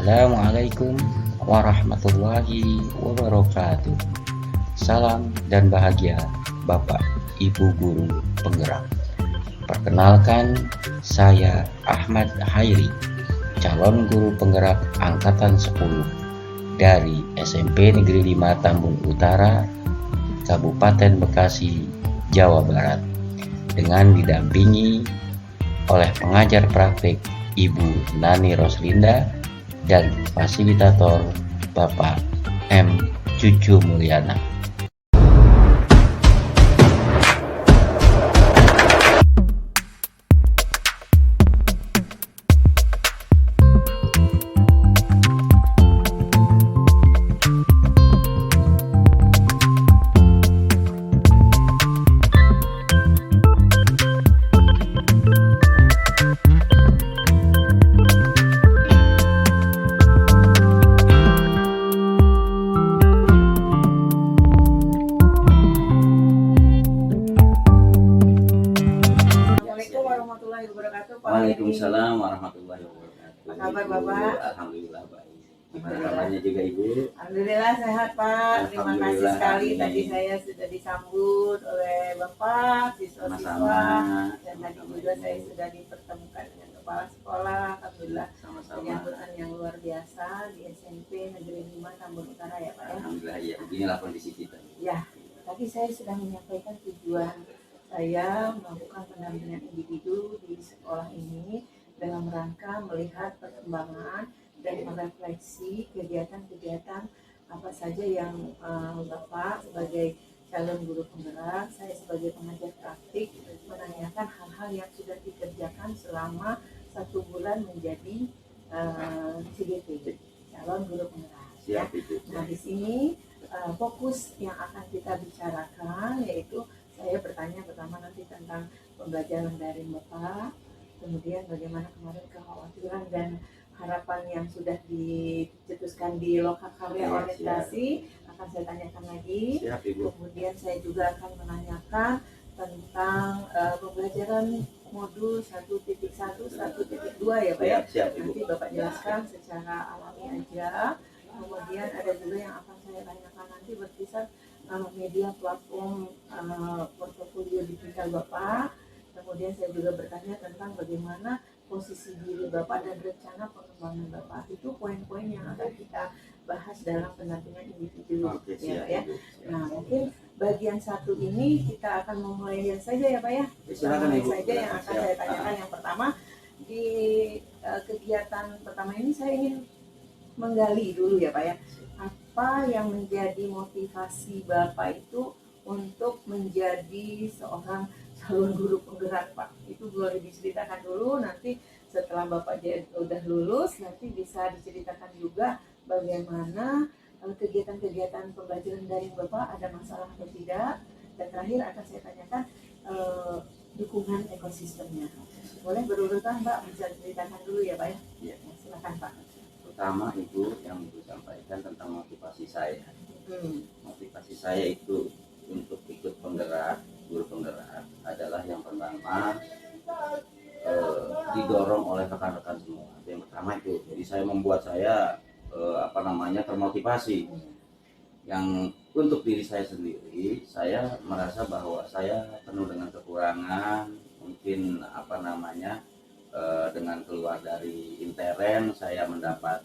Assalamualaikum warahmatullahi wabarakatuh. Salam dan bahagia Bapak Ibu Guru Penggerak. Perkenalkan, saya Ahmad Hairi, calon guru penggerak Angkatan 10 dari SMP Negeri 5 Tambun Utara, Kabupaten Bekasi, Jawa Barat, dengan didampingi oleh pengajar praktik Ibu Nani Roslinda dan fasilitator Bapak M. Cucu Mulyana. Waalaikumsalam warahmatullahi wabarakatuh. Apa kabar Bapak? Alhamdulillah baik. Gimana kabarnya juga Ibu? Alhamdulillah sehat Pak. Terima kasih sekali. Amin. Tadi saya sudah disambut oleh Bapak, siswa-siswa, Sama-sama. dan tadi juga saya sudah dipertemukan dengan kepala sekolah. Alhamdulillah Sama-sama. penyambutan yang luar biasa di SMP Negeri 5 Tambun Utara ya Pak ya. Alhamdulillah ya. Beginilah kondisi kita. Ya, tadi saya sudah menyampaikan tujuan saya melakukan pendampingan individu di sekolah ini dalam rangka melihat perkembangan dan merefleksi kegiatan-kegiatan apa saja yang Bapak sebagai calon guru penggerak, saya sebagai pengajar praktik menanyakan hal-hal yang sudah dikerjakan selama 1 bulan menjadi CGP, calon guru penggerak. Ya. Siap itu. Nah di sini fokus yang akan kita bicarakan yaitu saya bertanya pertama nanti tentang pembelajaran daring Bapak, kemudian bagaimana kemarin kekhawatiran dan harapan yang sudah dicetuskan di Lokakarya orientasi akan saya tanyakan lagi. Siap Ibu. Kemudian saya juga akan menanyakan tentang pembelajaran modul 1.1, 1.2 ya Pak ya. Siap Ibu. Nanti Bapak jelaskan secara alami aja. Kemudian ada juga yang akan saya tanyakan nanti berkisar media platform portofolio digital Bapak. Kemudian saya juga bertanya tentang bagaimana posisi diri Bapak dan rencana pengembangan Bapak. Itu poin-poin yang akan kita bahas dalam pendampingan individu. Oke, siap ya. Ibu. Nah mungkin bagian 1 ini kita akan memulai saja ya Pak ya. Silakan Mulai Ibu. saja yang akan Siap. saya tanyakan. Yang pertama di kegiatan pertama ini saya ingin menggali dulu ya Pak ya. Apa yang menjadi motivasi Bapak itu untuk menjadi seorang calon guru penggerak Pak? Itu boleh diceritakan dulu, nanti setelah Bapak udah lulus nanti bisa diceritakan juga bagaimana kegiatan-kegiatan pembelajaran daring Bapak ada masalah atau tidak, dan terakhir akan saya tanyakan dukungan ekosistemnya. Boleh berurutan Pak, bisa diceritakan dulu ya Pak ya? Iya. Silakan Pak. Pertama Ibu yang Ibu sampaikan tentang motivasi saya. Motivasi saya itu untuk ikut penggerak, guru penggerak adalah yang pertama didorong oleh rekan-rekan semua. Yang pertama itu, jadi saya membuat saya termotivasi. Yang untuk diri saya sendiri, saya merasa bahwa saya penuh dengan kekurangan, mungkin dengan keluar dari intern saya mendapat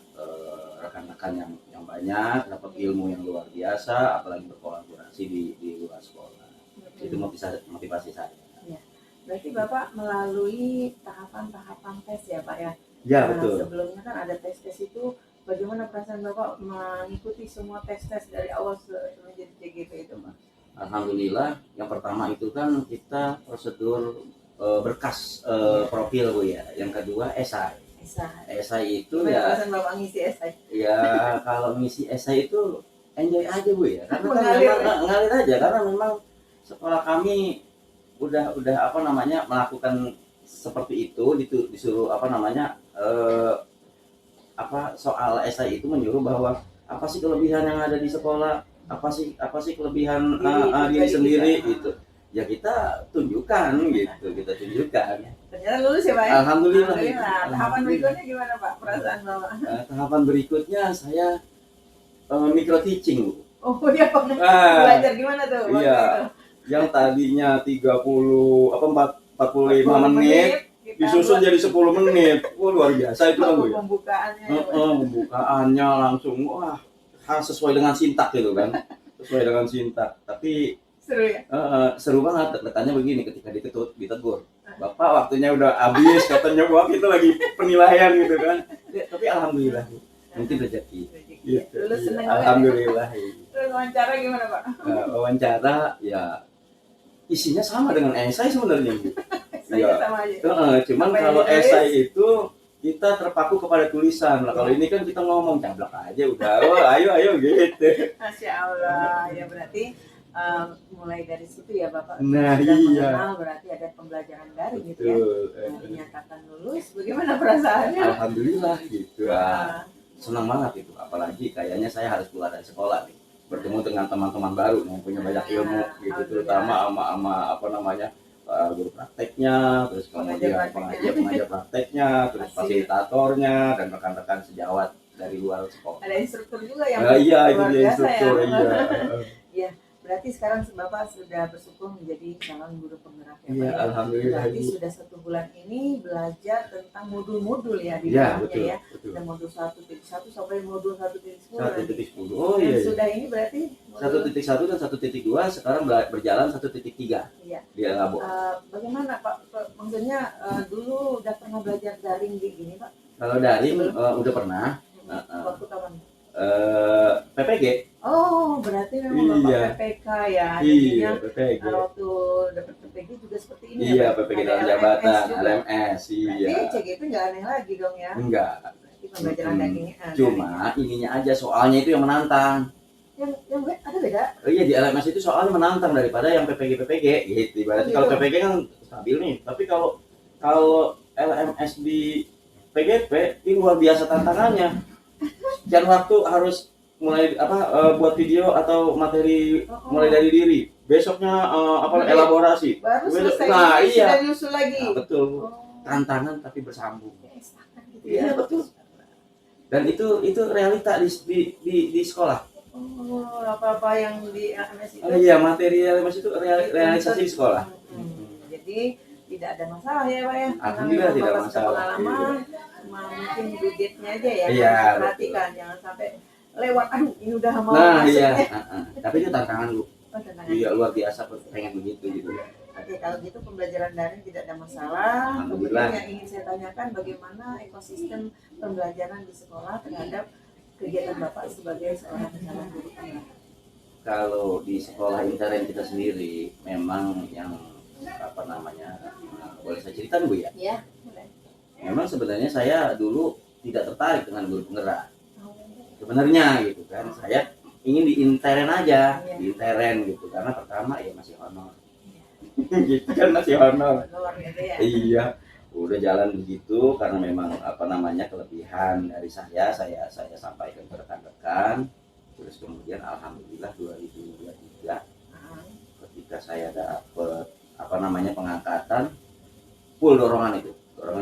rekan-rekan yang banyak, dapat ilmu yang luar biasa, apalagi berkolaborasi di luar sekolah. Itu motivasi saya. Ya. Berarti Bapak melalui tahapan-tahapan tes ya Pak ya? Ya, Nah, betul. sebelumnya kan ada tes-tes itu, bagaimana perasaan Bapak mengikuti semua tes-tes dari awal menjadi CGP itu Pak? Alhamdulillah, yang pertama itu kan kita prosedur berkas profil Bu ya. Yang kedua esai. Esai itu Gimana ya, perasaan Bapak ngisi esai? ya kalau ngisi esai itu enjoy aja Bu ya. Karena kan Mengalir. memang ngalir aja, karena memang sekolah kami udah melakukan seperti itu, disuruh soal esai itu menyuruh bahwa apa sih kelebihan yang ada di sekolah, apa sih kelebihan diri sendiri gitu. Ya kita tunjukkan tunjukkan gitu, kita tunjukkan. Ternyata lulus ya Pak ya? Alhamdulillah. Tahapan berikutnya gimana Pak, perasaan Bapak? Tahapan berikutnya saya micro teaching, Bu. Oh ya Pak, Ah, belajar gimana tuh waktu iya. itu? Yang tadinya 45 menit kita disusun buat jadi 10 menit. Wah, luar biasa itu kan, Bu ya. pembukaannya ya, Pak. Pembukaannya langsung wah sesuai dengan sintak gitu kan. Sesuai dengan sintak. Tapi Seru ya? seru banget. Katanya begini ketika ditegur. Bapak waktunya udah habis katanya, wah kita lagi penilaian gitu kan. Ya, tapi alhamdulillah Bu. Mungkin rezeki. Gitu. Lulus seneng Iya, alhamdulillah. Terus wawancara gimana Pak? Wawancara ya isinya sama dengan esai sebenarnya Bu. Saya Iya. sama aja. Cuman Apa yang kalau ditulis? esai itu kita terpaku kepada tulisan. Lah kalau ini kan kita ngomong cablak aja udah. Wah, ayo gitu. Masya Allah, ya berarti mulai dari situ ya Bapak Nah, sudah iya. mengenal berarti ada pembelajaran daring gitu ya. Betul. Dinyatakan lulus, bagaimana perasaannya? Alhamdulillah gitu. Ah, Senang banget itu. Apalagi kayaknya saya harus keluar dari sekolah nih. Bertemu dengan teman-teman baru yang punya banyak ilmu gitu, terutama sama apa namanya guru prakteknya, terus kemudian pengajar prakteknya, terus Asik. fasilitatornya dan rekan-rekan sejawat dari luar sekolah. ada instruktur juga yang Iya, itu luar dia biasa instruktur. ya. Iya. Berarti sekarang Bapak sudah bersyukur menjadi calon guru penggerak ya Iya, Pak ya? alhamdulillah. Berarti Bu. sudah 1 bulan ini belajar tentang modul-modul ya di Iya, dalamnya betul, ya. betul. Ada modul 1.1 sampai modul 1.10. 1.10. Oh Dan iya. sudah ini berarti modul 1.1 dan 1.2 sekarang berjalan 1.3 Iya. di Labo. Bagaimana Pak? Maksudnya dulu udah pernah belajar daring di gini Pak? Kalau daring udah pernah Waktu kapan? PPG. Oh, berarti memang Iya. Bapak PPK ya. Iya, Jadinya PPG. waktu dapat PPG juga seperti ini Iya, ya, Pak? PPG Ada dalam LMS jabatan, juga. LMS, iya. Berarti CGP nggak aneh lagi dong ya? Enggak. Berarti pembelajaran dagingnya Cuma ininya aja soalnya itu yang menantang. yang ada beda. Iya, di LMS itu soalnya menantang daripada yang PPG gitu. Berarti Oh, kalau gitu. PPG kan stabil nih, tapi kalau LMS di PGP ini luar biasa tantangannya. Dan waktu harus mulai buat video atau materi mulai dari diri. Besoknya Jadi, elaborasi. Baru Besok- selesai nah, ini iya. sudah nyusul lagi. Nah, betul. Oh, Tantangan tapi bersambung. ya, instan gitu Iya, ya. betul. Dan itu realita di sekolah. Oh, apa-apa yang di LMS itu. Iya, materi LMS itu realisasi di sekolah. Jadi tidak ada masalah ya Pak ya. Alhamdulillah Karena tidak Bapak sudah masalah. pengalaman, cuma mungkin budgetnya aja ya. Iya, Harus perhatikan jangan sampai lewat. Aduh, ini udah mau Nah, masuk iya. ya. Tapi itu tantangan Bu. Oh, tenang. Iya, luar biasa pengen begitu gitu. Oke, kalau gitu pembelajaran daring tidak ada masalah. Alhamdulillah. Kemudian yang ingin saya tanyakan bagaimana ekosistem pembelajaran di sekolah terhadap kegiatan Bapak sebagai seorang calon guru penggerak. Kalau di sekolah intern kita sendiri memang yang boleh saya ceritakan Bu ya. Ya, boleh. Memang sebenarnya saya dulu tidak tertarik dengan guru penggerak. Sebenarnya gitu kan. Saya ingin di intern aja, di intern gitu karena pertama ya masih honor. Gitu kan masih honor. Luar biasa ya. Iya, udah jalan begitu karena memang kelebihan dari saya sampaikan ke rekan-rekan. Terus kemudian alhamdulillah 2023 ketika saya dapat pengangkatan, full dorongan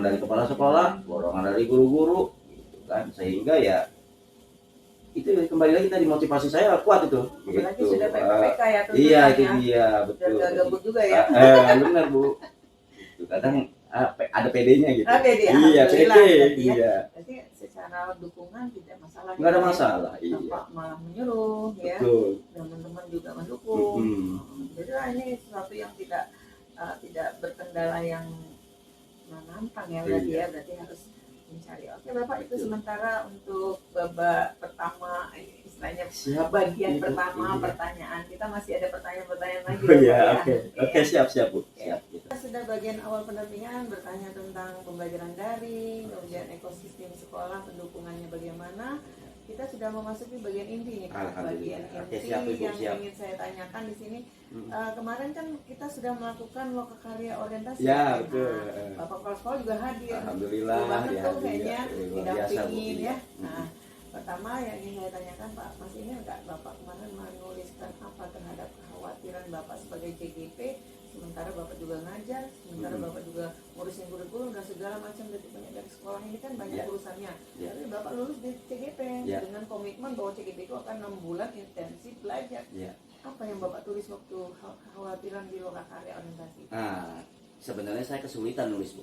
dari kepala sekolah, dorongan dari guru-guru gitu kan, sehingga ya itu kembali lagi tadi motivasi saya kuat itu. Apalagi Gitu. sudah PPK ya tuh. Iya itu dia betul. Udah gabut juga ya. Benar Bu. Gitu. Kadang ada PD-nya gitu. PD, Iya, alhamdulillah, PD. berarti ya. Iya. Jadi secara dukungan tidak masalah. Nggak ada gitu ya. masalah. Iya. Bapak malah menyuruh ya. Betul. Teman-teman juga mendukung. Mm-hmm. Jadi ini sesuatu yang tidak berkendala yang menantang ya berarti Iya. ya, berarti harus mencari. Oke Bapak, itu sementara untuk babak pertama istilahnya Siap. bagian Iya, pertama iya. pertanyaan. Kita masih ada pertanyaan-pertanyaan lagi. Oh iya, Bapak, oke. ya. Oke, siap Bu. Siap gitu. Kita sudah bagian awal pendampingan bertanya tentang pembelajaran daring, kemudian ekosistem sekolah, pendukungannya bagaimana. Kita sudah memasuki bagian inti nih Pak. Bagian Alhamdulillah. Oke, inti siap, Ibu, yang siap. ingin saya tanyakan di sini. Kemarin kan kita sudah melakukan lokakarya orientasi. Ya, betul. Bapak kepala sekolah juga hadir. Alhamdulillah, Seru banget ya, tuh hadir. kayaknya Luar biasa, Bu. didampingin ya. Iya. Nah, pertama yang ingin saya tanyakan Pak, Mas ini enggak Bapak kemarin menuliskan apa terhadap kekhawatiran Bapak sebagai CGP sementara Bapak juga ngajar, sementara Bapak juga ngurusin kurikulum dan segala macam dari sekolah ini kan banyak urusannya. Tapi Bapak lulus di CGP dengan komitmen bahwa CGP itu akan 6 bulan intensif belajar. Apa yang Bapak tulis waktu kekhawatiran di lokakarya orientasi? Nah, sebenarnya saya kesulitan nulis, Bu.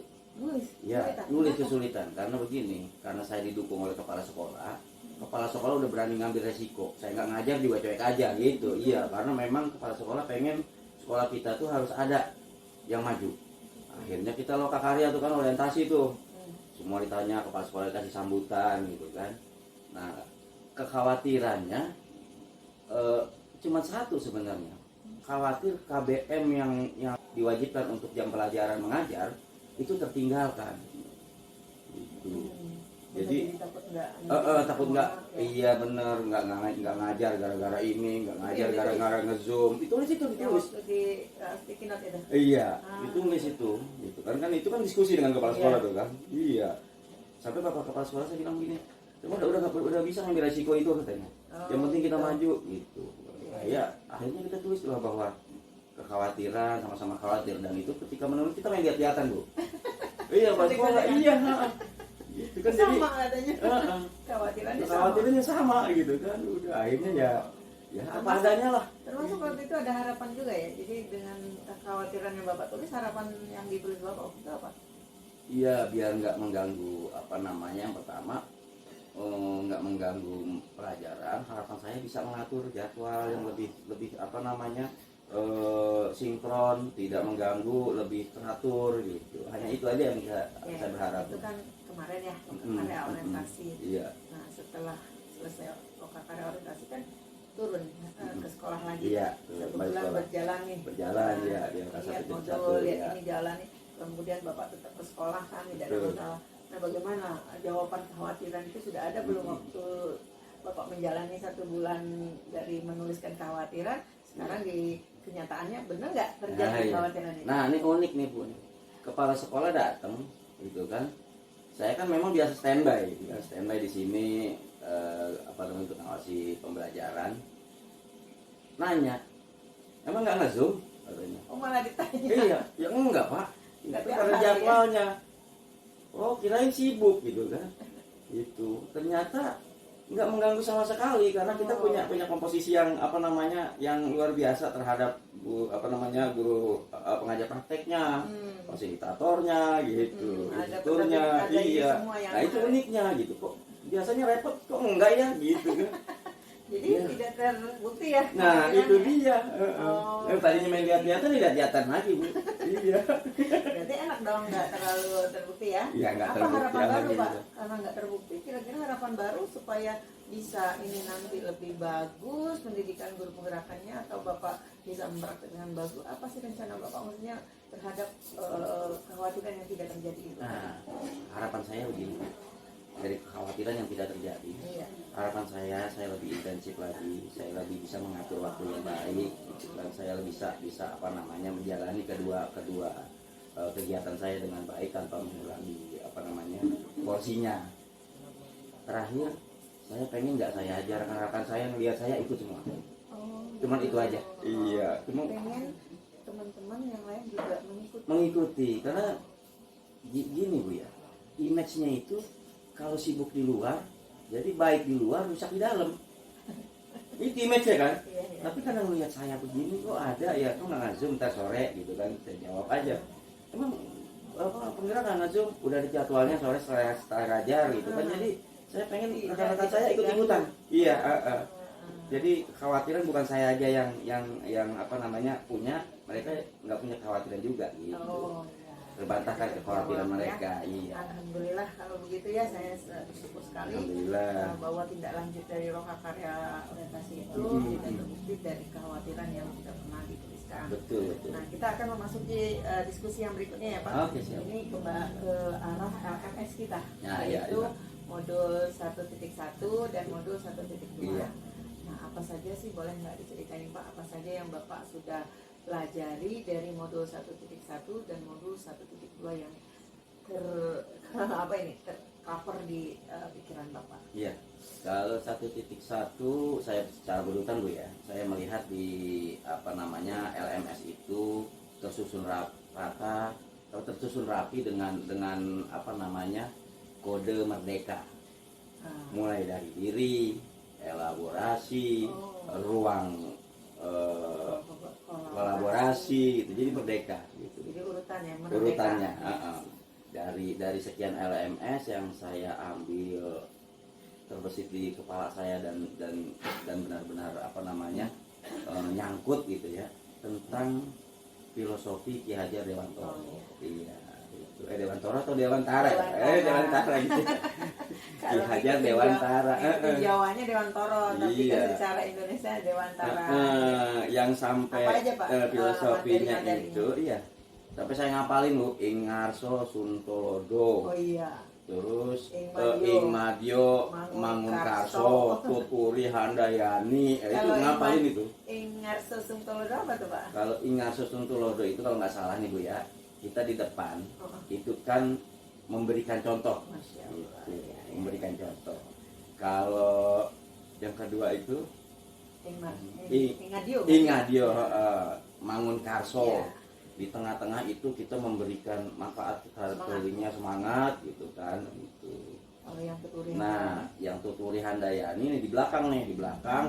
Nulis kesulitan karena begini, karena saya didukung oleh kepala sekolah. Kepala sekolah udah berani ngambil resiko. Saya nggak ngajar juga cuek aja gitu. Iya, karena memang kepala sekolah pengen sekolah kita tuh harus ada yang maju. Akhirnya kita lokakarya tuh kan orientasi tuh. Semua ditanya, kepala sekolah dikasih sambutan gitu kan. Nah, kekhawatirannya cuma satu sebenarnya. Khawatir KBM yang diwajibkan untuk jam pelajaran mengajar itu tertinggalkan. Gitu. Jadi takut nggak, iya bener, nggak ngajar gara-gara ini, nggak ngajar gara-gara ngezoom. Ditulis itu ditulis. Iya, ditulis itu, gitu kan itu kan diskusi dengan kepala sekolah tuh kan. Iya. Sampai bapak kepala sekolah saya bilang gini, cuma udah bisa ngambil resiko itu katanya. Yang penting kita maju, gitu. Ya, akhirnya kita tulis lah bahwa kekhawatiran sama-sama khawatir, dan itu ketika menulis kita main lihat-lihatan, Bu. Iya, kepala sekolah, iya. Itu kan sama jadi kekhawatirannya sama gitu kan. Udah akhirnya ya apa adanya lah. Termasuk waktu itu ada harapan juga ya. Jadi dengan kekhawatiran yang Bapak tulis, harapan yang ditulis Bapak itu apa? Iya, biar nggak mengganggu yang pertama nggak mengganggu pelajaran. Harapan saya bisa mengatur jadwal yang lebih sinkron, tidak mengganggu, lebih teratur gitu. Hanya itu aja yang saya berharap. Itu kan kemarin ya, lokakarya orientasi. Iya. Nah, setelah selesai lokakarya orientasi kan turun ke sekolah lagi. Iya. 1 bulan berjalan nih. Ya, dia lihat modul, lihat ini jalan nih. Kemudian Bapak tetap ke sekolah kan, tidak ada masalah. Nah, bagaimana jawaban kekhawatiran itu sudah ada belum waktu Bapak menjalani 1 bulan dari menuliskan kekhawatiran? Sekarang di kenyataannya benar nggak terjadi kekhawatiran itu? Nah, ini unik nih, Bu. Kepala sekolah datang, gitu kan. Saya kan memang biasa standby di sini untuk ngawasi pembelajaran. Nanya, emang nggak ngezoom? Katanya. Oh, malah ditanya. Iya, ya enggak, Pak. Itu karena jadwalnya. Oh, kirain sibuk gitu kan. Itu ternyata nggak mengganggu sama sekali karena kita punya komposisi yang yang luar biasa terhadap guru pengajar prakteknya, fasilitatornya gitu, editornya, iya. Nah itu uniknya gitu, kok biasanya repot kok enggak ya gitu kan. Jadi tidak terbukti ya. Nah itu dia. Tadinya main lihat-lihatan lagi, Bu. Iya. Berarti enak dong, nggak terlalu terbukti ya. Iya, nggak apa terbukti harapan baru, gitu. Pak? Karena nggak terbukti, kira-kira harapan baru supaya bisa ini nanti lebih bagus pendidikan guru penggerakannya, atau Bapak bisa mempraktek dengan bagus. Apa sih rencana Bapak maksudnya terhadap kekhawatiran yang tidak terjadi itu? Nah, harapan saya begini. Dari kekhawatiran yang tidak terjadi, harapan saya lebih intensif lagi, saya lebih bisa mengatur waktu yang baik, dan saya bisa menjalani kedua kegiatan saya dengan baik tanpa mengurangi porsinya. Terakhir, saya pengen nggak saya ajarkan rekan saya ngelihat saya ikut semua. Cuman itu aja. Iya. Pengen teman-teman yang lain juga mengikuti, karena gini, Bu ya, image-nya itu kalau sibuk di luar, jadi baik di luar, rusak di dalam. Itu image-nya kan? Tapi kadang lihat saya begini, kok ada ya, kok nggak nge-zoom ntar sore gitu kan? Saya jawab aja. Emang penggerak nggak nge-zoom? Udah ada jadwalnya sore setelah ngajar gitu kan? Jadi saya pengen rekan-rekan saya ikut-ikutan. Iya. Jadi kekhawatiran bukan saya aja yang punya, mereka nggak punya kekhawatiran juga gitu. Terbantahkan kekhawatiran mereka. Iya. Alhamdulillah kalau begitu ya, saya bersyukur sekali bahwa tindak lanjut dari lokakarya orientasi itu tidak terbukti dari kekhawatiran yang tidak pernah dituliskan. Betul. Nah, kita akan memasuki diskusi yang berikutnya ya, Pak. Oke, siap. Ini ke arah LMS kita, yaitu modul 1.1 dan modul 1.2. Iya. Nah, apa saja sih, boleh nggak diceritain, Pak, apa saja yang Bapak sudah pelajari dari modul 1.1 dan modul 1.2 yang tercover di pikiran Bapak? Iya. Kalau 1.1 saya secara berurutan, Bu ya. Saya melihat di LMS itu tersusun rata atau tersusun rapi dengan apa namanya, kode merdeka, mulai dari diri, elaborasi, ruang kolaborasi gitu. Jadi merdeka gitu. Jadi urutannya Urutannya dari sekian LMS yang saya ambil terbesit di kepala saya dan benar-benar apa namanya, nyangkut gitu ya, tentang filosofi Ki Hajar Dewantoro. Iya, itu Dewantoro atau Dewantara? Dewantara gitu. Ki Hajar Dewantara. Itu Jawanya Dewantoro, tapi Iya. kan secara Indonesia Dewantara. Yang sampai Apa aja, Pak? filosofinya Materi-materinya. itu, iya. Sampai saya ngapalin lu, Ingarso Suntolodo. Oh iya. Terus Ing Madio, Mangun Mangunkarso, Tuturi Handayani, itu Kalau ngapalin itu. Ingarso Suntolodo apa tuh, Pak? Kalau Ingarso Suntolodo itu kalau nggak salah nih Bu ya, kita di depan Oh. itu kan memberikan contoh, Masya Allah. gitu, Iya, iya. memberikan contoh. Kalau yang kedua itu Ingadio. Ingadio, Mangunkarso. Iya. Di tengah-tengah itu kita memberikan manfaat Semangat. tertulinya semangat gitu kan itu. Kalau yang Tuturi. Nah, yang Tuturi Handayani ini di belakang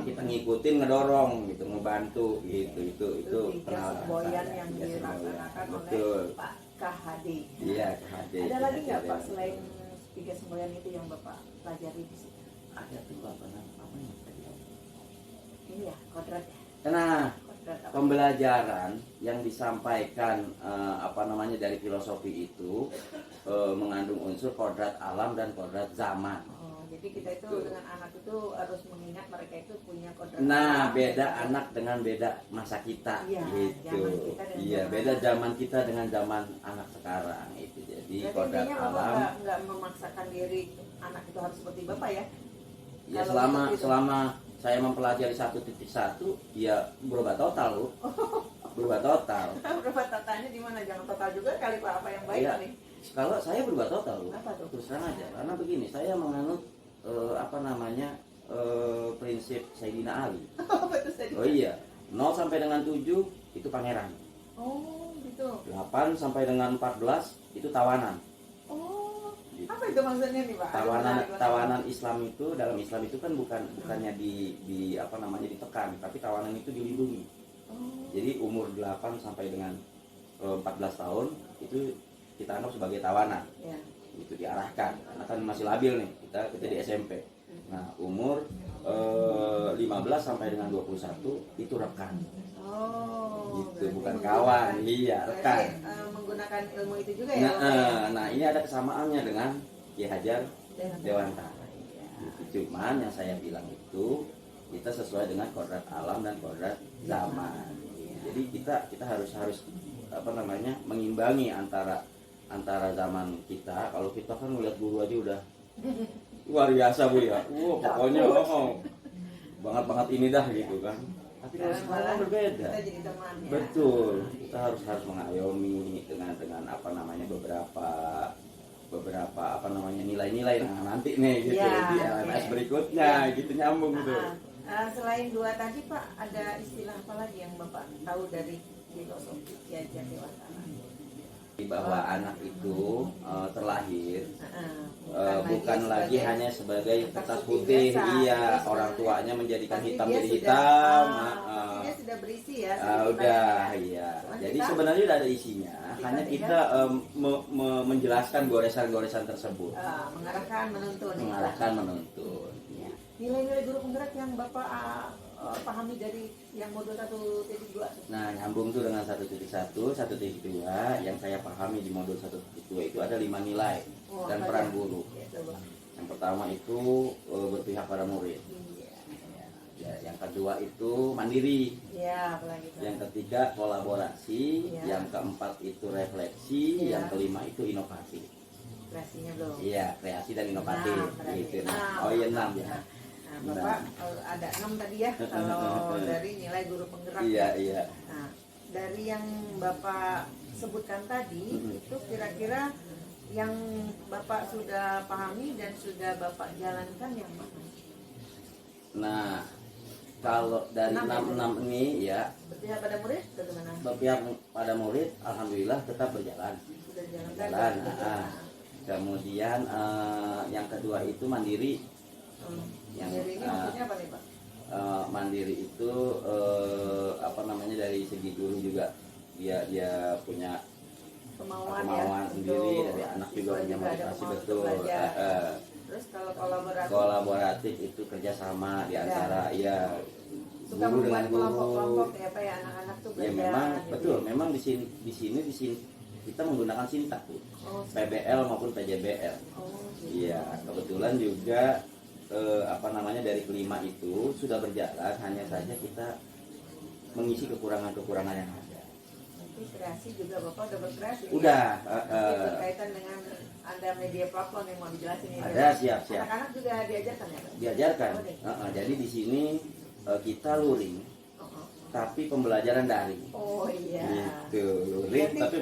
kita ngikutin, ngedorong gitu, ngebantu gitu. Itu tiga semboyan yang dilaksanakan oleh betul. Pak KHD. Iya, KHD. Ada lagi nggak Pak selain tiga semboyan itu yang Bapak pelajari di situ? Ada tuh apa namanya tadi? Ini ya kodrat ya. Nah, Kodrat apa? pembelajaran yang disampaikan apa namanya dari filosofi itu mengandung unsur kodrat alam dan kodrat zaman. Oh, jadi kita itu Betul. dengan anak itu harus mengingat mereka itu punya kodrat. Nah, alam. beda anak dengan beda masa kita, Iya, gitu. zaman kita dengan Iya, zaman beda anak. zaman kita dengan zaman anak sekarang itu. Jadi Berarti kodrat intinya Bapak alam. nggak memaksakan diri anak itu harus seperti Bapak ya? Ya Kalau selama seperti itu. selama saya mempelajari 1.1, ya berubah total loh. Berubah total. Berapa tatanya di mana? Jangan total juga kali Pak, apa yang baik Iya. nih? Kalau saya berubah total loh. Apa tuh? Terus terang aja, karena begini, saya menganut apa namanya, prinsip Sayyidina Ali. Apa itu tadi? Oh iya, 0 sampai dengan 7 itu pangeran. Oh, gitu. 8 sampai dengan 14 itu tawanan. Oh, Gitu. apa itu maksudnya nih Pak? Tawanan Islam itu, dalam Islam itu kan bukannya di apa namanya ditekan, tapi tawanan itu dilindungi. Oh, Jadi umur 8 sampai dengan 14 tahun itu kita anggap sebagai tawanan. ya. Itu diarahkan karena kan masih labil nih, kita di SMP. Nah, umur 15 sampai dengan 21 itu rekan. Oh, Gitu, berarti bukan menggunakan- kawan. Iya, berarti, rekan. menggunakan ilmu itu juga ya. Pak, ya? Nah, ini ada kesamaannya dengan Ki Hajar Dengan- Dewantara. Iya. Gitu. Cuman yang saya bilang itu kita sesuai dengan kodrat alam dan kodrat zaman. Jadi kita harus apa namanya, mengimbangi antara zaman kita. Kalau kita kan melihat guru aja udah luar biasa Bu ya. Pokoknya banget ini dah gitu kan. Tapi kalau Jangan sekarang malah berbeda. Kita jadi teman ya. Betul, kita harus mengayomi dengan apa namanya beberapa apa namanya nilai-nilai. Nah, nanti nih gitu Ya, di LMS ya. berikutnya gitu nyambung gitu. Selain dua tadi Pak, ada istilah apa lagi yang Bapak tahu dari filosofi Ki Hajar Dewantara? Bahwa anak itu terlahir lagi bukan lagi sebagai hanya sebagai kertas kertas putih putih, biasa. iya, Tapi orang sebenarnya- tuanya menjadikan Tapi hitam dia jadi sudah- hitam. tapi dia sudah berisi ya. sedikit Udah, banyak ya. iya. Cuman Jadi kita- sebenarnya udah ada isinya, kita hanya tidak- kita menjelaskan goresan-goresan tersebut, mengarahkan, menuntun. mengarahkan, menuntun. Ya. Nilai-nilai guru penggerak yang Bapak pahami dari yang modul 1.2. Nah, nyambung tuh dengan 1.1, 1.2 yang saya pahami di modul 1.2 itu ada 5 nilai Oh, dan apa peran ya? guru. Ya, coba. Yang pertama itu berpihak pada murid. Iya. Ya, yang kedua itu mandiri. Ya, apalagi Pak? Yang ketiga kolaborasi, Iya. yang keempat itu refleksi, Iya. yang kelima itu inovasi. Kreasinya belum. Iya, kreasi dan inovatif. Berarti. Gitu. Nah, Oh iya 6 ya. Nah, Bapak ada 6 tadi ya kalau dari nilai guru penggerak. Iya, iya. Nah, dari yang Bapak sebutkan tadi itu kira-kira yang Bapak sudah pahami dan sudah Bapak jalankan yang mana? Nah, Kalau dari Enam ya, 66 ini ya Berpihak pada murid bagaimana? berpihak pada murid, alhamdulillah tetap berjalan. Sudah jalan Jalan. Kemudian yang kedua itu mandiri. Yang Jadi ini maksudnya apa nih Pak? mandiri itu apa namanya, dari segi guru juga dia punya Kemauan ya, sendiri, untuk dari anak juga siswa punya juga ada motivasi kemauan untuk betul. belajar. Terus kalau kolaborasi Kolaboratif itu kerjasama di antara ya suka guru dengan membuat guru. kelompok-kelompok ya Pak ya, anak-anak tuh Ya belajar. memang gitu. betul, memang di sini kita menggunakan sintak tuh, Oh, PBL maupun PJBL. oh, gitu. Iya, kebetulan juga apa namanya, dari kelima itu sudah berjalan, hanya saja kita mengisi kekurangan-kekurangan yang ada. Nanti kreasi juga Bapak udah berkreasi. Udah, Nanti berkaitan dengan ada media platform yang mau dijelasin ini. ada, siap. Anak-anak juga diajarkan ya Pak? Diajarkan. Oh, deh. Jadi di sini kita luring, Oh, tapi pembelajaran daring. oh iya. Gitu, luring Berarti- tapi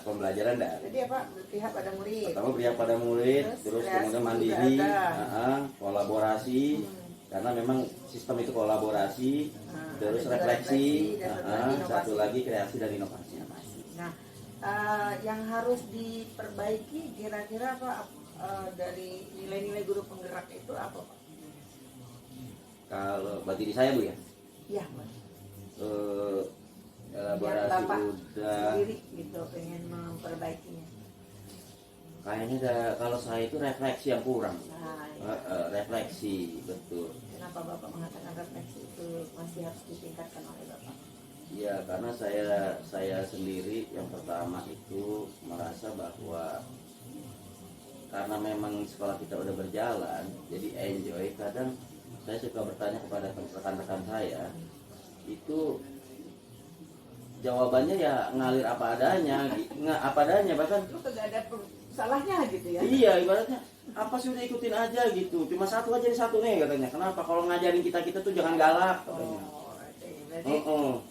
pembelajaran daring. Jadi apa? Berpihak pada murid. Pertama berpihak pada murid, terus kreasi kemudian juga mandiri, ada. kolaborasi, karena memang sistem itu kolaborasi, terus ada juga refleksi, dan satu lagi inovasi. satu lagi kreasi dan inovasi. Nah, yang harus diperbaiki kira-kira Pak dari nilai-nilai guru penggerak itu apa Pak? Kalau buat diri saya Bu ya, Iya, Pak. elaborasi Yang Bapak udah, sendiri gitu pengen memperbaikinya. kayaknya kalau saya itu refleksi yang kurang. Nah, ya. Refleksi betul. Kenapa Bapak mengatakan refleksi itu masih harus ditingkatkan oleh Bapak? Ya, karena saya sendiri yang pertama itu merasa bahwa karena memang sekolah kita udah berjalan, jadi enjoy. Kadang saya suka bertanya kepada rekan-rekan saya, itu jawabannya ya ngalir apa adanya, apa adanya, bahkan Lu kagak ada salahnya gitu ya? iya, ibaratnya apa sih, udah ikutin aja gitu, cuma satu aja nih, satu nih katanya. Kenapa kalau ngajarin kita tuh jangan galak katanya. Oh,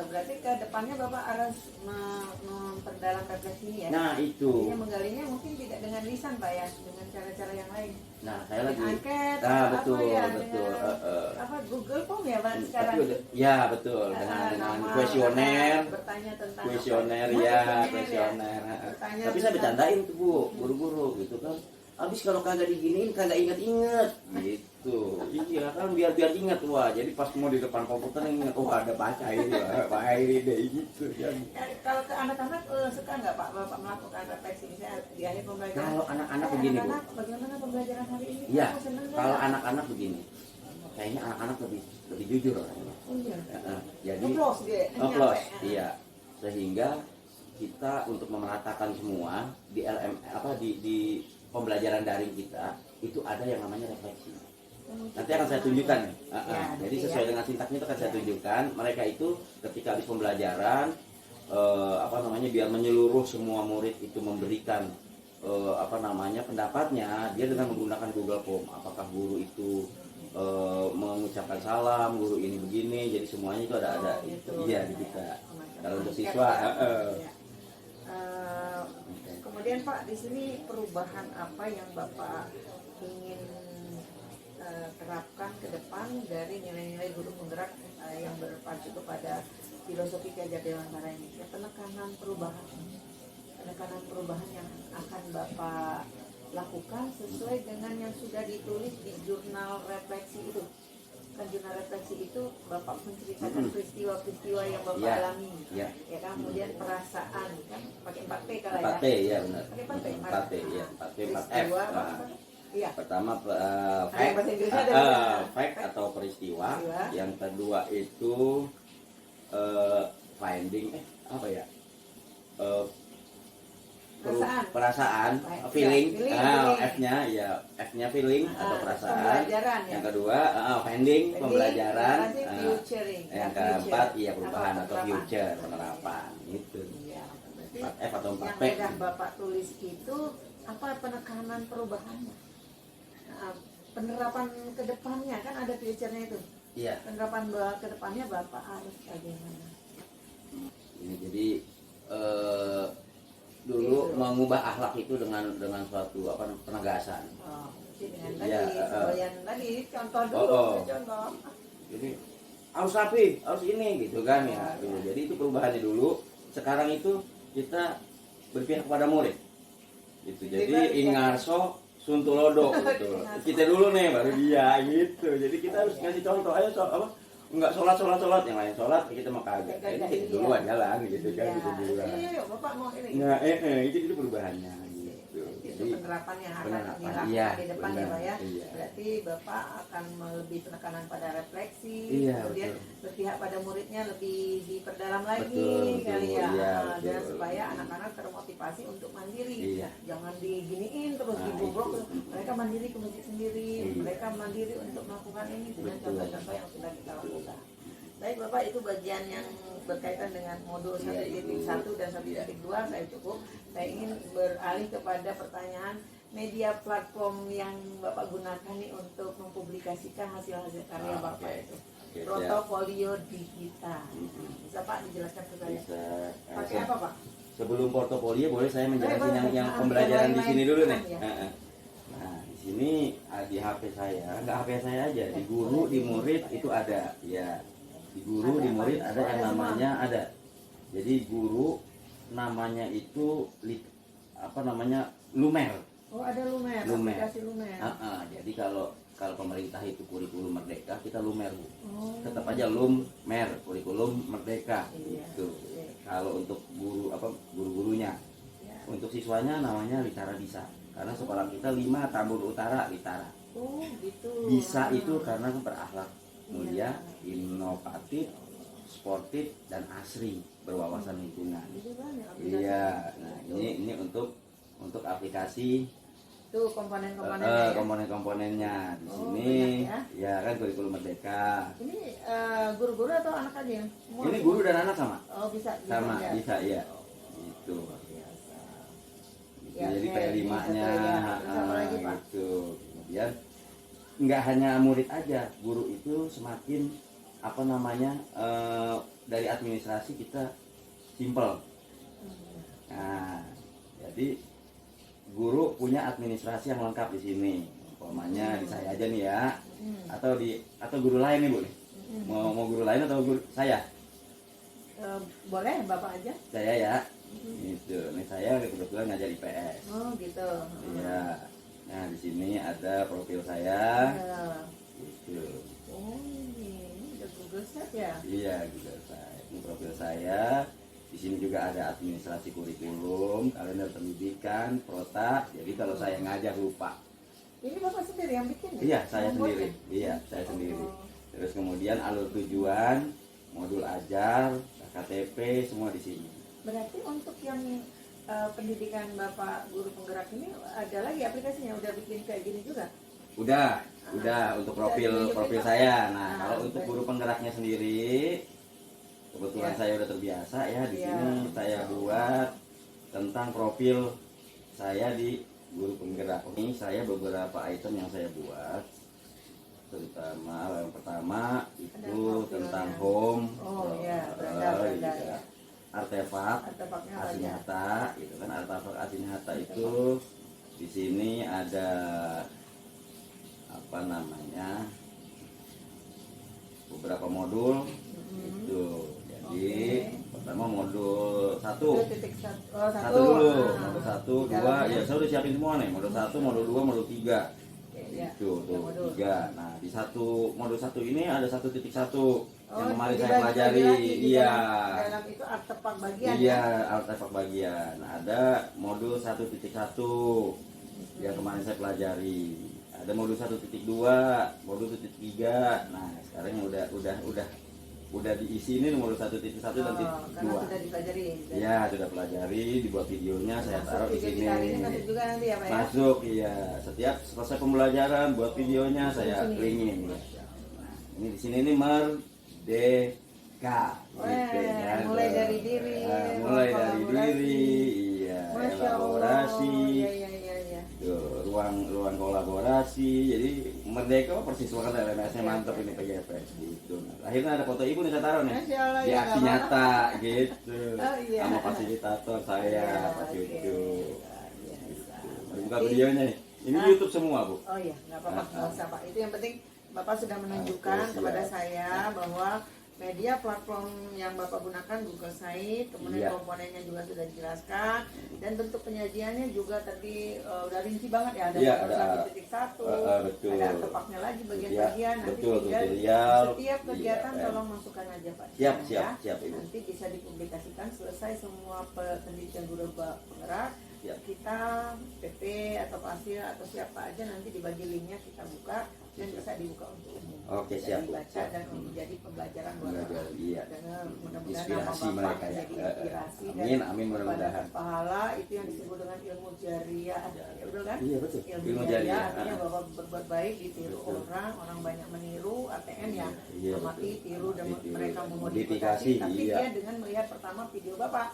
berarti ke depannya Bapak harus memperdalam refleksi ini ya? Nah itu, Jadi menggalinya mungkin tidak dengan lisan Pak ya, dengan cara-cara yang lain. nah saya lagi, Angket, nah atau betul apa ya, betul. dengan, apa Google Form ya Pak sekarang? Tapi ya betul, dengan Nama, kuesioner, bertanya tentang kuesioner apa? ya, Nah, kuesioner. Bertanya Tapi saya tentang- bercandain tuh Bu, guru-guru gitu kan. Abis kalau kagak diginiin kagak inget-inget gitu. Iya kan, biar inget. Wah, jadi pas mau di depan komputer inget, oh ada baca ini, Pak ini deh gitu kan. Ya, kalau ke anak-anak suka nggak Pak Bapak melakukan refleksi misalnya di akhir pembelajaran? Kalau anak-anak begini Bu. anak-anak, bagaimana pembelajaran hari ini? Iya, Kamu seneng nggak? kalau anak-anak begini, kayaknya anak-anak lebih jujur orangnya. Oh iya. Jadi Ngeplos dia. ngeplos, nyampe. iya. Sehingga kita untuk memeratakan semua di di pembelajaran daring kita itu ada yang namanya refleksi. Nanti akan saya tunjukkan nih. Ya, Jadi nanti sesuai ya. dengan sintaknya itu akan saya Ya. tunjukkan. Mereka itu ketika habis pembelajaran biar menyeluruh semua murid itu memberikan pendapatnya, dia dengan menggunakan Google Form. Apakah guru itu mengucapkan salam, guru ini begini, jadi semuanya itu ada gitu. iya di kita. Semacam Kalau untuk angket siswa, ya. heeh. Ya. Kemudian Pak, di sini perubahan apa yang Bapak ingin terapkan ke depan dari nilai-nilai guru penggerak yang berpacu kepada filosofi Ki Hajar Dewantara ini? Ya, penekanan perubahan yang akan Bapak lakukan sesuai dengan yang sudah ditulis di jurnal refleksi itu. Kan jurnal refleksi itu Bapak menceritakan peristiwa-peristiwa yang Bapak Ya, alami, ya. ya kan? Kemudian perasaan, kan pakai 4P kalau 4P ya. ya benar. Pakai 4P, 4P ya, 4P 4F. Peristiwa, Nah, apa? Iya. pertama yang bahasa Inggrisnya ada fact atau peristiwa. Peristiwa. Yang kedua itu finding apa ya? Perasaan, feeling, feeling. F-nya ya, F-nya feeling atau perasaan. Pembelajaran ya. Yang kedua, finding, pembelajaran. Futuring. Yang keempat, iya perubahan atau future, penerapan. Itu. Iya. Berarti 4F atau yang 4P. sudah Bapak tulis itu apa penekanan perubahannya? Penerapan ke depannya kan ada future-nya itu. Iya. Penerapan ke depannya Bapak harus bagaimana? Ini jadi dulu mengubah akhlak itu dengan suatu penegasan. Oh, jadi dengan Iya, tadi, semboyan tadi contoh dulu, Oh. contoh. Jadi harus rapi, harus ini gitu kan ya. Gitu. Jadi itu perubahannya dulu. Sekarang itu kita berpihak pada murid. Gitu. Jadi ingarso suntulodo gitu. Kita dulu nih baru dia gitu. Jadi kita harus ngasih contoh. Ayo apa? Enggak sholat yang lain sholat kita mah kagak. Ini kita dulu aja lah gitu kan gitu dulu. Iya, Bapak mau ini. Nah, itu perubahannya gitu. Itu penerapannya akan penerapan, dilakukan di depan ya benar, Pak ya. iya. Berarti Bapak akan lebih penekanan pada refleksi, Iya, kemudian betul. berpihak pada muridnya lebih diperdalam lagi Betul, kali ya. iya, Dan betul. supaya anak-anak termotivasi untuk mandiri. Iya. Jangan diginiin terus Nah, dibobrok. itu. Mereka mandiri ke masjid sendiri, Iya. mereka mandiri untuk melakukan ini dengan Betul. contoh-contoh yang sudah kita lakukan. Baik Bapak, itu bagian yang berkaitan dengan modul 1.1 dan 1.2 saya cukup. Saya ingin beralih kepada pertanyaan media platform yang Bapak gunakan nih untuk mempublikasikan hasil-hasil karya Bapak itu. Oke, Portofolio digital. Bisa Pak dijelaskan ke saya? Bisa. Pakai apa Pak? Sebelum portofolio boleh saya menjelaskan Boleh, yang boleh. pembelajaran di sini dulu nih. Ya. Nah, di sini di HP saya, nggak HP saya aja, di guru, di murid itu ada. Ya, di guru, di murid ada yang namanya ada. Jadi guru namanya itu Lumer. Oh ada Lumer, Lumer. aplikasi Lumer. Jadi kalau pemerintah itu kurikulum merdeka, kita Lumer Bu. Oh. Tetap aja Lumer, kurikulum merdeka. Iya. Gitu. Iya. Kalau untuk guru-gurunya, Ya. untuk siswanya namanya Litara Bisa. Karena sekolah kita 5 Tambun Utara Litara. Oh gitu. Bisa itu karena berakhlak mulia, Iya. inovatif, sportif dan asri, berwawasan lingkungan. Itu banyak aplikasi. Iya. Nah, ini untuk aplikasi Itu komponen-komponennya ya. komponen-komponennya di Oh, sini banyak ya kan kurikulum merdeka. Ini guru-guru atau anak aja? Semua? Ini guru dan anak sama. Oh bisa. Sama, ya. bisa ya. Itu. Biasa. Gitu. Ya, Jadi oke, P5-nya ini satu ya. Terus apa lagi, Pak? gitu. Kemudian nggak hanya murid aja, guru itu semakin dari administrasi kita simple. Nah, jadi guru punya administrasi yang lengkap di sini. Umpamanya di saya aja nih ya, atau guru lain nih Bu nih. Mau guru lain atau guru saya? Boleh Bapak aja. Saya ya. Gitu. Nih saya kebetulan ngajar IPS. Oh gitu. Iya. Nah, di sini ada profil saya. Ya. Gitu. Oh ini udah Google Set ya? Iya, gitu saya. Ini profil saya. Di sini juga ada administrasi kurikulum, kalender pendidikan, prota. Jadi kalau saya ngajar lupa. Ini Bapak sendiri yang bikin ya? Iya, saya Membuatnya? sendiri. Iya, saya sendiri. Oh. Terus kemudian alur tujuan, modul ajar, KTP, semua di sini. Berarti untuk yang pendidikan Bapak guru penggerak ini ada lagi aplikasinya? Udah bikin kayak gini juga? Udah untuk profil saya. Nah, Ah, kalau untuk baik. guru penggeraknya sendiri, kebetulan Ya. saya udah terbiasa ya di Ya. sini saya buat tentang profil saya di guru penggerak. Ini saya beberapa item yang saya buat, terutama yang pertama itu profilnya. tentang home, Oh iya, beranda ya. artefak Artefaknya banyak. Asinyata, itu kan artefak Asinyata itu di sini ada beberapa modul itu. Jadi pertama modul 1 Satu dulu, Ah. modul 1, 2, Dalamnya. ya saya udah siapin semua nih, modul 1, modul 2, modul 3. Ya, Itu tuh modul. 3. Nah, di modul 1 ini ada 1.1 yang kemarin saya dibagi pelajari. lagi di Iya. dalam itu artefak bagian Iya, ya? artefak bagian. Nah, ada modul 1.1 yang kemarin saya pelajari. Ada modul 1.2, modul 1.3. Nah, sekarang yang udah diisi ini modul 1.1 dan Karena 1.2. sudah dipelajari. Iya, sudah pelajari, dibuat videonya saya taruh di sini. Masuk juga nanti ya Pak ya? Masuk, iya. Setiap selesai pembelajaran buat videonya saya Sini. linkin. Nah, ini di sini ini merdeka. Gitu, ya. Mulai dari diri, Mulai dari kolaborasi. diri, iya. Masya Elaborasi, Allah. Iya. tuh, ruang kolaborasi. Jadi merdeka persis banget LMS-nya mantep ini PGFS gitu. Nah, akhirnya ada foto ibu nih saya taruh nih. Masya Allah, Di ya, aksi nggak nyata gitu. Oh, iya. Sama fasilitator saya, Iya, Pak oke. Cucu. Biasa. Mari buka videonya nih. Ini Ah. YouTube semua, Bu. Oh iya, nggak apa-apa, nggak usah Pak. Itu yang penting Bapak sudah menunjukkan Oke, kepada siap. saya bahwa media platform yang Bapak gunakan Google Site, kemudian Iya. komponennya juga sudah dijelaskan, dan bentuk penyajiannya juga tadi udah rinci banget ya, ada Iya, nomor ada. 1.1, Betul. ada tepaknya lagi Iya, bagian-bagian, nanti betul, tinggal tutorial. setiap kegiatan Iya, tolong masukkan aja Pak. Siap, Ya. siap, siap, Ibu. Nanti bisa dipublikasikan selesai semua pendidikan guru penggerak. Siap. Kita PP atau pasir atau siapa aja nanti dibagi linknya kita buka dan bisa dibuka untuk umum. Oke, Bisa siap, Bu. dibaca Siap. dan menjadi pembelajaran buat Belajar, anak. iya. Dan mudah-mudahan Inspirasi nama Bapak mereka ya. jadi inspirasi Amin, dan amin, mudah-mudahan. pahala itu yang disebut dengan ilmu jariah. Ya betul kan? Iya, betul. Ilmu jariah artinya bahwa berbuat baik ditiru Betul. orang banyak meniru, ATM ya Iya, amati, betul. tiru dan Ditiru, mereka modifikasi, memodifikasi, tapi iya. dia dengan melihat pertama video Bapak.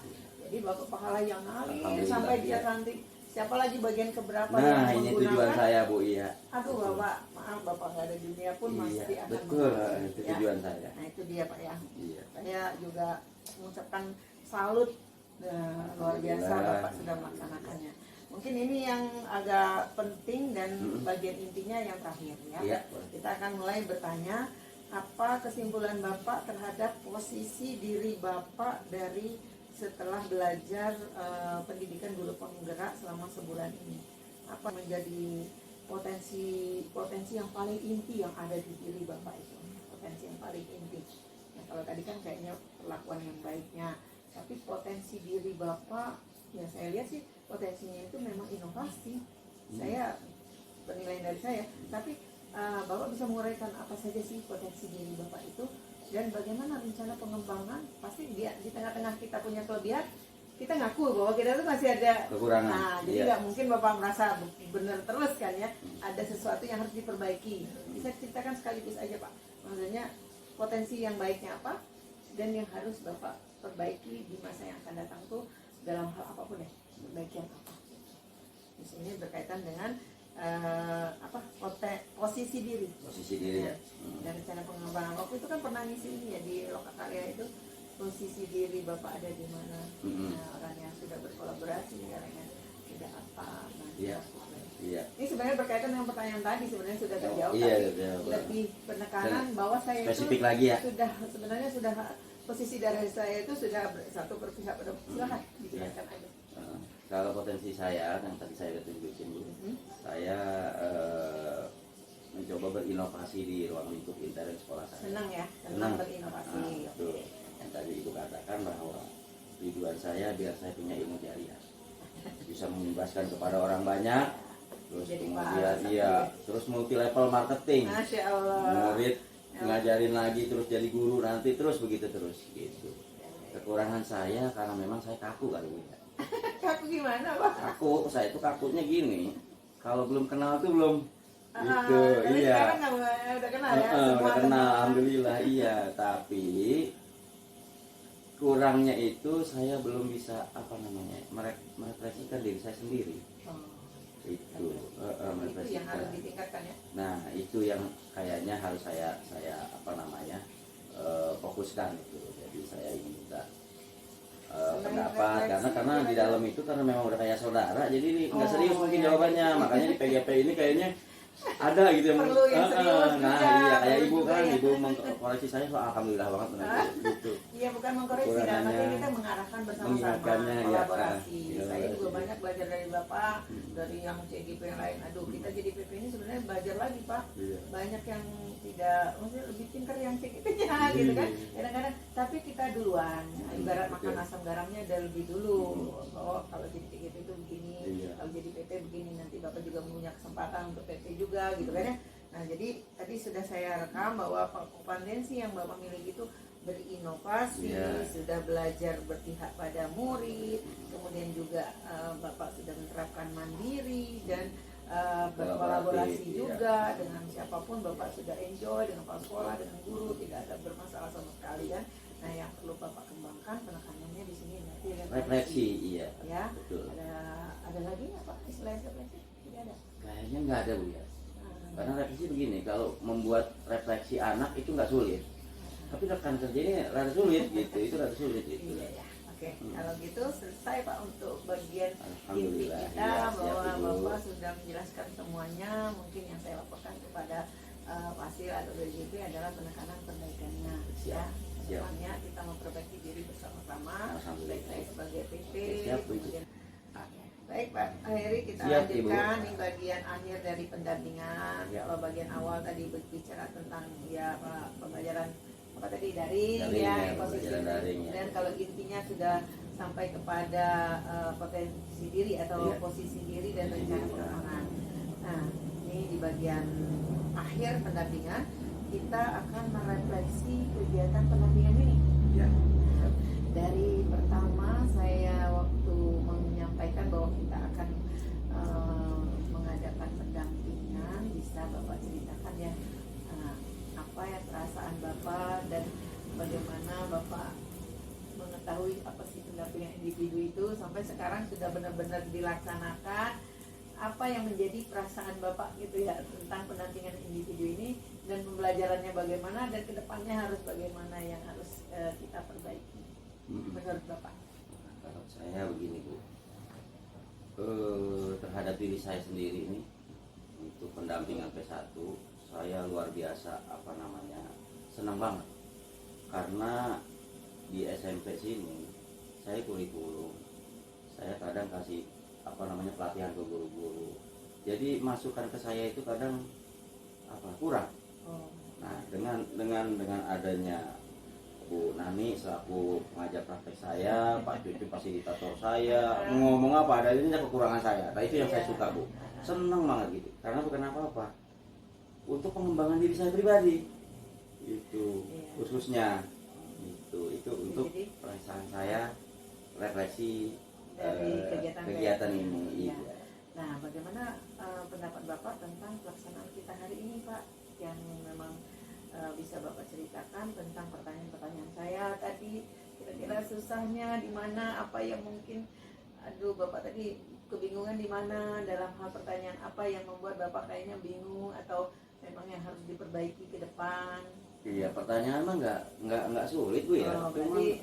Jadi Bapak pahala yang ngalir Alhamdulillah, sampai dia iya. cantik. Siapa lagi bagian keberapa Nah, yang ini tujuan saya, Bu. Iya. Aduh Bapak, maaf Bapak nggak ada di dunia pun Iya, pasti akan betul. mengerti, Itu ya. tujuan saya. Nah itu dia Pak ya. Iya. Saya juga mengucapkan salut, luar biasa Alhamdulillah. Bapak sudah melaksanakannya. Mungkin ini yang agak penting dan bagian intinya yang terakhir ya. Iya. Kita akan mulai bertanya apa kesimpulan Bapak terhadap posisi diri Bapak dari setelah belajar pendidikan guru penggerak selama sebulan ini. Apa menjadi potensi yang paling inti yang ada di diri Bapak itu? Potensi yang paling inti. Nah, kalau tadi kan kayaknya perlakuan yang baiknya, tapi potensi diri Bapak, ya saya lihat sih potensinya itu memang inovasi. Saya penilaian dari saya, tapi Bapak bisa menguraikan apa saja sih potensi diri Bapak itu dan bagaimana rencana pengembangan? Pasti di tengah-tengah kita punya kelebihan, kita ngaku bahwa kita tuh masih ada Kekurangan. Nah, jadi Iya. nggak mungkin Bapak merasa benar terus kan ya, ada sesuatu yang harus diperbaiki. Bisa ceritakan sekaligus aja Pak, maksudnya potensi yang baiknya apa dan yang harus Bapak perbaiki di masa yang akan datang tuh dalam hal apapun ya, perbaikian apa. Misalnya berkaitan dengan posisi diri. Posisi diri ya. Dan rencana pengembangan waktu itu kan pernah ngisi ini ya di Lokakarya itu, posisi diri Bapak ada di mana. Nah, orang yang sudah berkolaborasi, orang yang tidak apa. Nah, Iya. Iya. ini sebenarnya berkaitan dengan pertanyaan tadi, sebenarnya sudah terjawab, Iya, tapi terjawab. lebih penekanan bahwa saya Spesifik itu lagi ya. sebenarnya sudah posisi dari saya itu sudah satu berpihak pada silakan dijelaskan aja. Kalau potensi saya yang tadi saya udah tunjukin dulu, saya mencoba berinovasi di ruang lingkup intern sekolah saya. Senang ya, Senang. senang berinovasi. Betul. Yang tadi Ibu katakan bahwa tujuan saya biar saya punya ilmu jariah, bisa mengimbaskan kepada orang banyak, terus Jadi kemudian pahala iya, terus multi level marketing, Masya Allah. murid ngajarin lagi terus jadi guru nanti terus begitu terus gitu. Kekurangan saya karena memang saya kaku kali ini. Kaku gimana Pak? Kaku, saya itu kakunya gini, kalau belum kenal tuh belum gitu, Tapi iya. sekarang udah kenal ya. Udah semua kenal, kenal. alhamdulillah iya. Tapi kurangnya itu saya belum bisa apa namanya merefleksikan diri saya sendiri. Oh, Itu itu yang merefleksikan. harus ditingkatkan ya. Nah itu yang kayaknya harus saya apa namanya fokuskan itu. Jadi saya ingin minta Selain pendapat refleksi, karena di kira-kira- dalam itu karena memang udah kayak saudara jadi nggak Oh, serius mungkin iya. jawabannya makanya di PGP ini kayaknya ada gitu yang Perlu yang serius nah juga, iya kayak perlu ibu juga kan ya. ibu mengkoreksi saya so, alhamdulillah banget benar gitu. Iya bukan mengkoreksi, dan Kekurangannya, tapi kita mengarahkan bersama-sama, mengingatkannya, ya, kolaborasi. iya, Saya juga iya. banyak belajar dari Bapak, dari yang CGP yang lain. Aduh, kita jadi PP ini sebenarnya belajar lagi Pak. Iya. Banyak yang tidak, maksudnya lebih pintar yang CGP-nya gitu kan. Kadang-kadang, tapi kita duluan. Ibarat makan betul. asam garamnya udah lebih dulu. Oh, kalau jadi CGP itu begini, Iya. kalau jadi PP begini. Nanti Bapak juga punya kesempatan untuk PP juga gitu kan ya. Nah, jadi tadi sudah saya rekam bahwa kompetensi yang Bapak miliki itu berinovasi, Iya. sudah belajar berpihak pada murid, kemudian juga Bapak sudah menerapkan mandiri dan berkolaborasi Kolaboratif, juga dengan siapapun. Bapak sudah enjoy dengan kepala sekolah, dengan guru, tidak ada bermasalah sama sekali kan. Nah, yang perlu Bapak kembangkan penekanannya di sini nanti Refleksi iya ya. betul. Ada lagi nggak Pak istilah refleksi? Tidak ada. Kayaknya nggak ada Bu ya. Nah, Karena refleksi begini, kalau membuat refleksi anak itu nggak sulit, tapi rekan kerja ini rada sulit gitu, itu rada sulit gitu. Iya ya. Oke, kalau gitu selesai Pak untuk bagian inti Alhamdulillah, kita iya, siap, bahwa Ibu. Bapak sudah menjelaskan semuanya. Mungkin yang saya laporkan kepada hasil atau BJP adalah penekanan perbaikannya. Ya, Siap. kedepannya kita memperbaiki diri bersama-sama, Alhamdulillah. baik saya sebagai PT, Siap, Bu. kemudian baik Pak Heri, kita Siap, lanjutkan Ibu. nih bagian akhir dari pendampingan. Kalau bagian awal tadi berbicara tentang ya pembelajaran apa tadi daring Daring, ya, ya, posisi pembelajaran daring, ya. dan kalau intinya sudah sampai kepada potensi diri atau Iya. posisi diri dan Posisi rencana diri, ya. pengembangan. Nah, ini di bagian akhir pendampingan kita akan merefleksi kegiatan pendampingan ini. Ya. Dari pertama saya waktu menyampaikan bahwa kita akan mengadakan pendampingan, bisa Bapak ceritakan ya apa ya perasaan Bapak dan bagaimana Bapak mengetahui apa sih pendampingan individu itu sampai sekarang sudah benar-benar dilaksanakan, apa yang menjadi perasaan Bapak gitu ya tentang pendampingan individu ini dan pembelajarannya bagaimana dan kedepannya harus bagaimana yang harus kita perbaiki menurut Bapak? Kalau saya begini Bu, terhadap diri saya sendiri ini untuk pendampingan P1 saya luar biasa senang banget karena di SMP sini saya kurikulum, saya kadang kasih pelatihan ke guru-guru, jadi masukan ke saya itu kadang kurang. Nah dengan adanya Bu Nani selaku pengajar praktek saya, Pak Cucu fasilitator saya, ngomong apa adanya kekurangan saya. Nah itu yang saya suka Bu, senang banget gitu. Karena bukan apa-apa, untuk pengembangan diri saya pribadi itu khususnya itu untuk perasaan saya refleksi dari kegiatan ini. Ya. Iya. Nah, bagaimana pendapat Bapak tentang pelaksanaan kita hari ini, Pak? Yang memang bisa Bapak ceritakan tentang pertanyaan-pertanyaan saya tadi, kira-kira susahnya di mana, apa yang mungkin Bapak tadi kebingungan di mana dalam hal pertanyaan apa yang membuat Bapak kayaknya bingung atau memang yang harus diperbaiki ke depan. Iya, pertanyaan mah nggak sulit Bu ya. Berarti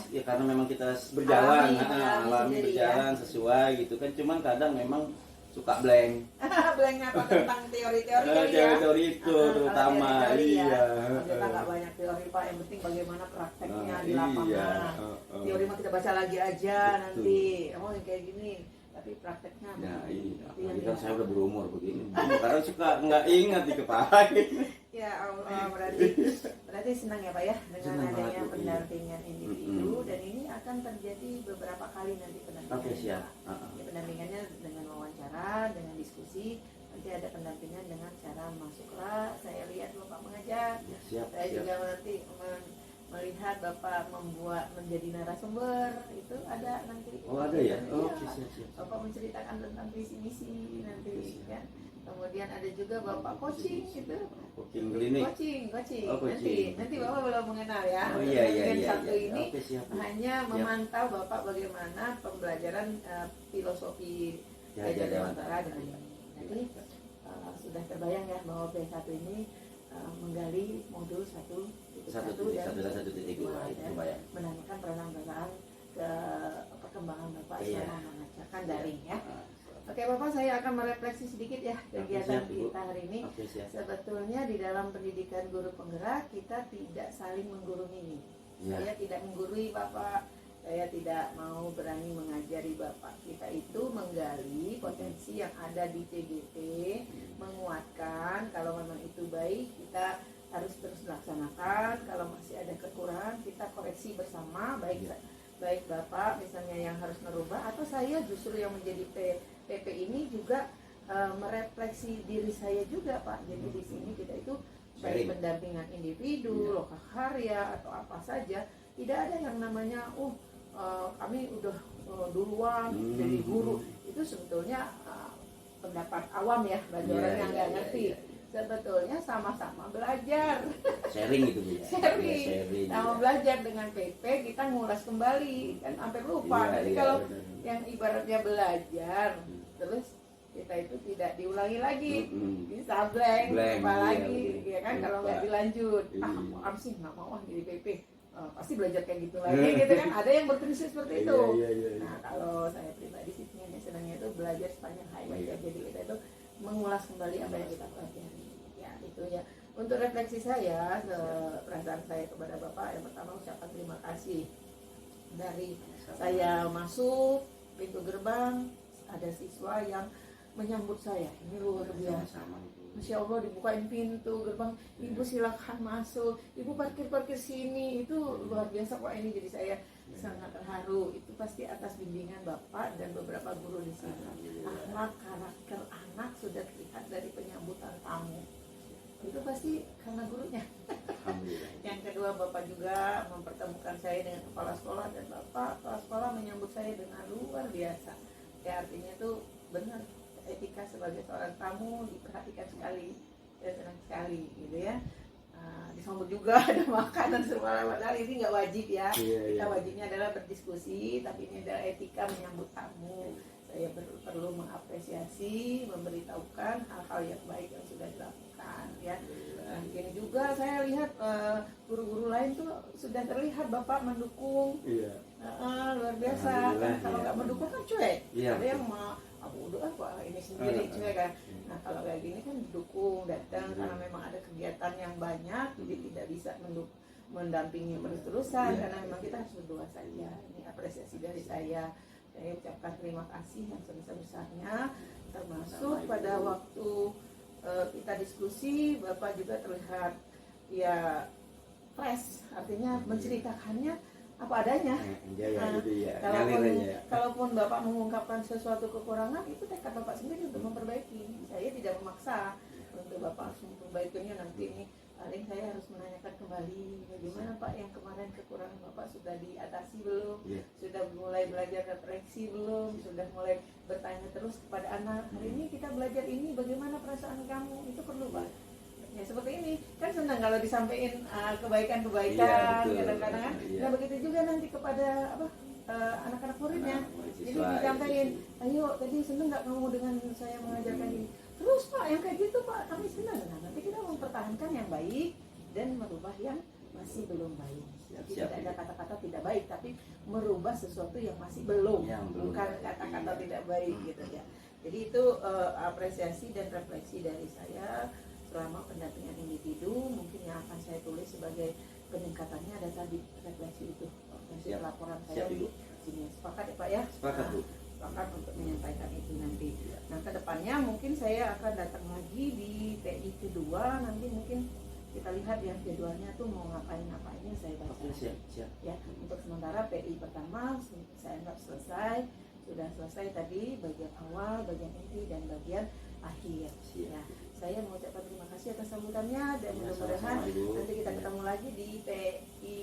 ya karena memang kita berjalan, alami sendiri, berjalan sesuai gitu kan. Cuman kadang memang suka blank. Blank apa tentang teori-teori kali ya? Teori itu terutama. Iya. Kita nggak banyak teori Pak, yang penting bagaimana prakteknya di Iya. lapangan. Teori mah kita baca lagi aja nanti. Oh yang kayak gini. Tapi prakteknya. Nah iya. Yang Kan saya udah berumur begini. Karena suka nggak ingat di kepala. Ya Allah, berarti senang ya Pak ya dengan Senang adanya banget, Bu, pendampingan individu dan ini akan terjadi beberapa kali nanti pendampingan. Oke, siap. Ya, pendampingannya dengan wawancara, dengan diskusi, nanti ada pendampingan dengan cara masuk kelas. Saya lihat Bapak mengajar, Ya, siap. saya juga nanti melihat Bapak membuat menjadi narasumber, itu ada nanti. Oh ada ya? Oh, Iya. siap. Bapak menceritakan tentang visi misi nanti Siap. kan. Kemudian ada juga Bapak coaching gitu. Coaching klinik. Coaching. Oh, coaching. Nanti Bapak belum mengenal ya. Oh iya. Dan satu ini Oke, siap. hanya memantau Bapak bagaimana pembelajaran filosofi Gajah Dewantara dengan ini. Jadi sudah terbayang ya bahwa P1 ini menggali modul 1.1 dan 1.2 itu bayang. menanyakan peran ke perkembangan Bapak Iya. selama mengajarkan daring ya. Oke Bapak, saya akan merefleksi sedikit ya kegiatan siap, Ibu. kita hari ini. Oke, siap. Sebetulnya di dalam pendidikan guru penggerak kita tidak saling menggurui. Ya. Saya tidak menggurui Bapak, saya tidak mau berani mengajari Bapak. Kita itu menggali potensi yang ada di TGP, menguatkan kalau memang itu baik kita harus terus laksanakan. Kalau masih ada kekurangan kita koreksi bersama, baik Bapak misalnya yang harus merubah atau saya justru yang menjadi PP ini juga merefleksi diri saya juga Pak. Jadi di sini kita itu baik pendampingan individu, lokakarya atau apa saja, tidak ada yang namanya kami udah duluan jadi guru. Itu sebetulnya pendapat awam ya bagi orang yang nggak ngerti. Sebetulnya sama-sama belajar. Sharing gitu Bu. Sharing. Sama belajar dengan PP kita ngulas kembali kan hampir lupa. Jadi kalau yang ibaratnya belajar terus kita itu tidak diulangi lagi, bisa blank apalagi ya kan kalau nggak dilanjut. Am sih nggak mau jadi PP. Pasti belajar kayak gitu lagi gitu kan, ada yang berprinsip seperti itu. Nah kalau saya pribadi sih senangnya itu belajar sepanjang hayat ya. Jadi kita itu mengulas kembali apa yang kita pelajari ya. itu ya. Untuk refleksi saya, perasaan saya kepada Bapak, yang pertama ucapan terima kasih. Dari saya masuk pintu gerbang, ada siswa yang menyambut saya, ini luar biasa. Masya Allah, dibukain pintu gerbang, ibu silakan masuk, ibu parkir sini, itu luar biasa Pak. Ini jadi saya sangat terharu. Itu pasti atas bimbingan Bapak dan beberapa guru di sini. Akhlak, karakter anak sudah terlihat dari penyambutan tamu. Itu pasti karena gurunya. Yang kedua, Bapak juga mempertemukan saya dengan kepala sekolah, dan Bapak kepala sekolah menyambut saya dengan luar biasa. Ya, artinya itu benar, etika sebagai seorang tamu diperhatikan sekali, dan senang sekali gitu ya. Disambut juga ada makanan semua, padahal ini nggak wajib ya. Kita wajibnya adalah berdiskusi, tapi ini adalah etika menyambut tamu. Saya perlu mengapresiasi, memberitahukan hal-hal yang baik yang sudah dilakukan ya. Ini juga saya lihat guru-guru lain tuh sudah terlihat Bapak mendukung. Luar biasa. Kalau nggak mendukung kan cuek. Ada yang mau aku udah apa ini sendiri cuek kan. Nah kalau kayak gini kan didukung, datang karena memang ada kegiatan yang banyak, jadi tidak bisa mendampingi terus-terusan karena memang kita harus berdua saja. Ini apresiasi dari saya. Saya ucapkan terima kasih yang sebesar-besarnya, termasuk pada waktu kita diskusi, Bapak juga terlihat ya fresh, artinya menceritakannya apa adanya. Kalaupun Bapak mengungkapkan sesuatu kekurangan, itu tekad Bapak sendiri untuk memperbaiki. Saya tidak memaksa untuk Bapak harus memperbaikinya. Nanti ini paling saya harus menanyakan kembali, bagaimana Pak yang kemarin kekurangan Bapak sudah diatasi belum? Sudah mulai belajar refleksi belum? Sudah mulai bertanya terus kepada anak, hari ini kita belajar ini, bagaimana perasaan kamu? Itu perlu Pak. Ya seperti ini, kan senang kalau disampaikan kebaikan-kebaikan kadang-kadang kan. Nah begitu juga nanti kepada anak-anak muridnya. Jadi disampaikan, ayo tadi senang nggak kamu dengan saya mengajarkan ini? Terus Pak, yang kayak gitu Pak, kami senang. Nah nanti kita mempertahankan yang baik dan merubah yang masih belum baik. Jadi tidak ada kata-kata tidak baik, tapi merubah sesuatu yang masih belum, bukan kata-kata tidak baik gitu ya. Jadi itu apresiasi dan refleksi dari saya selama pendampingan individu. Mungkin yang akan saya tulis sebagai peningkatannya ada tadi refleksi itu, laporan saya di sini. Sepakat ya Pak ya? Sepakat Bu. Sepakat untuk menyampaikan itu nanti. Nah kedepannya mungkin saya akan datang lagi di PI kedua, nanti mungkin kita lihat ya jadwalnya tuh mau ngapain-ngapainnya saya baca. Siap. Ya, untuk sementara PI pertama saya anggap selesai, sudah selesai tadi bagian awal, bagian inti dan bagian akhir. Ya, saya mengucapkan terima kasih atas sambutannya dan mudah-mudahan nanti kita ketemu lagi di PI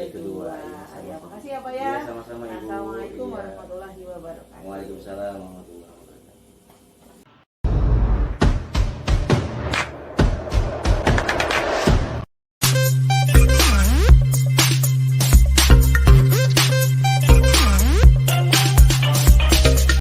kedua. Ya, makasih ya Pak ya. Sama-sama Ibu. Assalamualaikum warahmatullahi wabarakatuh. Waalaikumsalam warahmatullahi wabarakatuh.